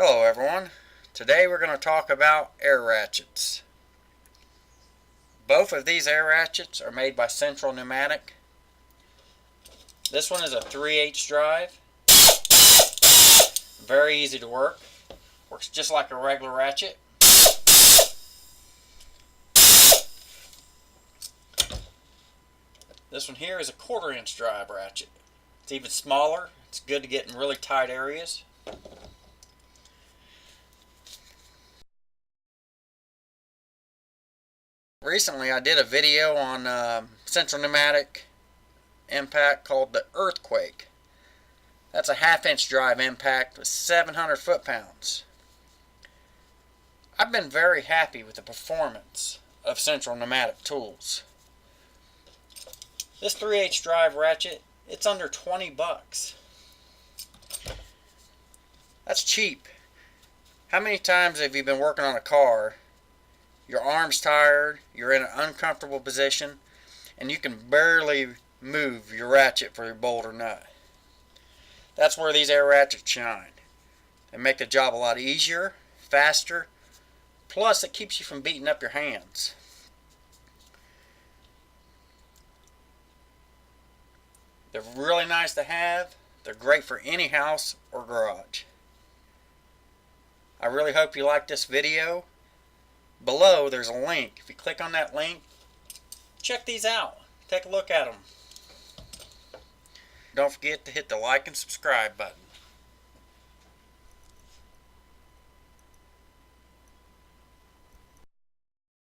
Hello everyone. Today we're going to talk about air ratchets. Both of these air ratchets are made by Central Pneumatic. This one is a 3/8 drive. Very easy to work. Works just like a regular ratchet. This one here is a 1/4" drive ratchet. It's even smaller. It's good to get in really tight areas. Recently I did a video on Central Pneumatic impact called the Earthquake. That's a 1/2" drive impact with 700 foot-pounds. I've been very happy with the performance of Central Pneumatic tools. This 3/8 drive ratchet, it's under 20 bucks. That's cheap. How many times have you been working on a car, your arm's tired, you're in an uncomfortable position, and you can barely move your ratchet for your bolt or nut? That's where these air ratchets shine. They make the job a lot easier, faster, plus it keeps you from beating up your hands. They're really nice to have. They're great for any house or garage. I really hope you liked this video. Below there's a link. If you click on that link, check these out. Take a look at them. Don't forget to hit the like and subscribe button.